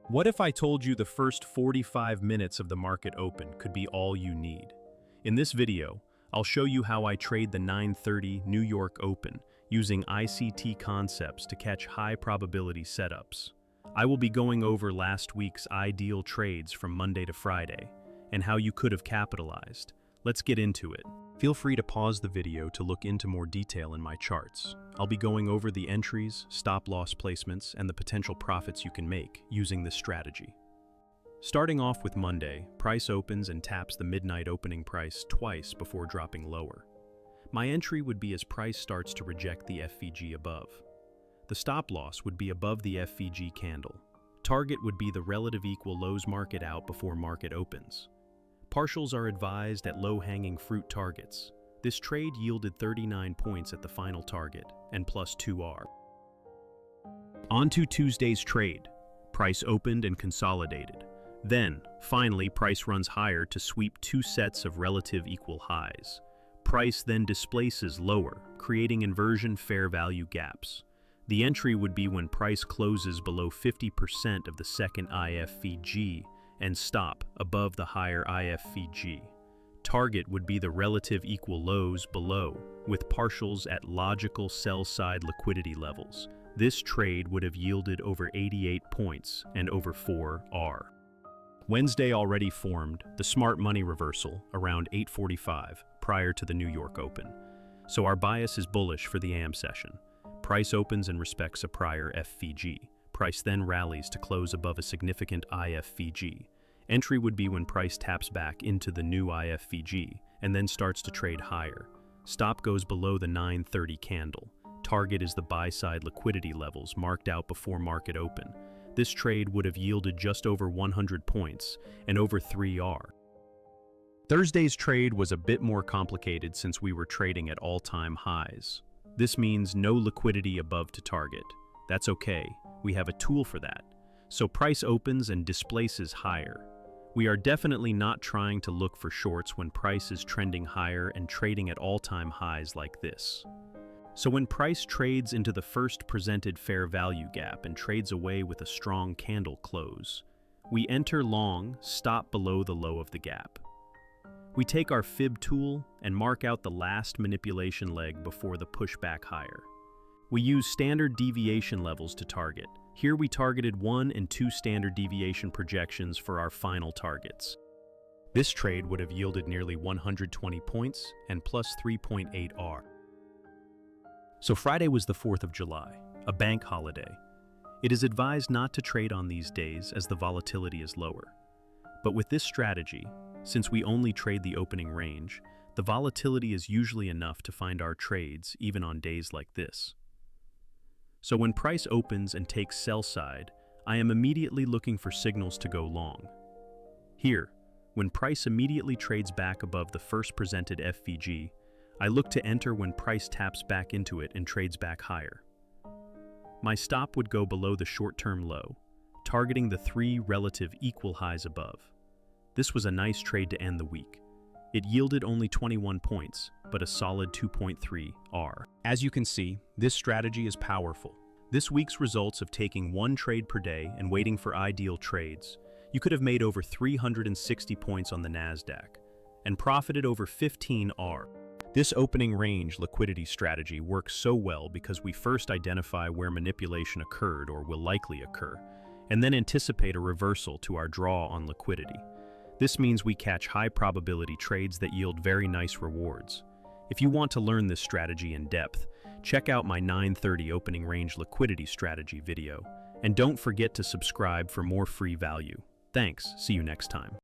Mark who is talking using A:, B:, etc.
A: What if I told you the first 45 minutes of the market open could be all you need? In this video, I'll show you how I trade the 9:30 New York Open using ICT concepts to catch high probability setups. I will be going over last week's ideal trades from Monday to Friday and how you could have capitalized. Let's get into it. Feel free to pause the video to look into more detail in my charts. I'll be going over the entries, stop-loss placements, and the potential profits you can make using this strategy. Starting off with Monday, price opens and taps the midnight opening price twice before dropping lower. My entry would be as price starts to reject the FVG above. The stop-loss would be above the FVG candle. Target would be the relative equal lows market out before market opens. Partials are advised at low-hanging fruit targets. This trade yielded 39 points at the final target, and plus 2R. On to Tuesday's trade. Price opened and consolidated. Then, finally, price runs higher to sweep two sets of relative equal highs. Price then displaces lower, creating inversion fair value gaps. The entry would be when price closes below 50% of the second IFVG and stop above the higher IFVG. Target would be the relative equal lows below, with partials at logical sell-side liquidity levels. This trade would have yielded over 88 points and over 4R. Wednesday already formed the smart money reversal around 8:45 prior to the New York Open. So our bias is bullish for the AM session. Price opens and respects a prior FVG. Price then rallies to close above a significant IFVG. Entry would be when price taps back into the new IFVG and then starts to trade higher. Stop goes below the 9:30 candle. Target is the buy-side liquidity levels marked out before market open. This trade would have yielded just over 100 points and over 3R. Thursday's trade was a bit more complicated since we were trading at all-time highs. This means no liquidity above to target. That's okay. We have a tool for that. So price opens and displaces higher. We are definitely not trying to look for shorts when price is trending higher and trading at all-time highs like this. So when price trades into the first presented fair value gap and trades away with a strong candle close, we enter long, stop below the low of the gap. We take our fib tool and mark out the last manipulation leg before the pushback higher. We use standard deviation levels to target. Here we targeted 1 and 2 standard deviation projections for our final targets. This trade would have yielded nearly 120 points and plus 3.8R. So Friday was the 4th of July, a bank holiday. It is advised not to trade on these days as the volatility is lower. But with this strategy, since we only trade the opening range, the volatility is usually enough to find our trades even on days like this. So when price opens and takes sell side, I am immediately looking for signals to go long. Here, when price immediately trades back above the first presented FVG, I look to enter when price taps back into it and trades back higher. My stop would go below the short-term low, targeting the 3 relative equal highs above. This was a nice trade to end the week. It yielded only 21 points, but a solid 2.3R. As you can see, this strategy is powerful. This week's results of taking one trade per day and waiting for ideal trades, you could have made over 360 points on the NASDAQ and profited over 15R. This opening range liquidity strategy works so well because we first identify where manipulation occurred or will likely occur, and then anticipate a reversal to our draw on liquidity. This means we catch high probability trades that yield very nice rewards. If you want to learn this strategy in depth, check out my 9:30 opening range liquidity strategy video. And don't forget to subscribe for more free value. Thanks, see you next time.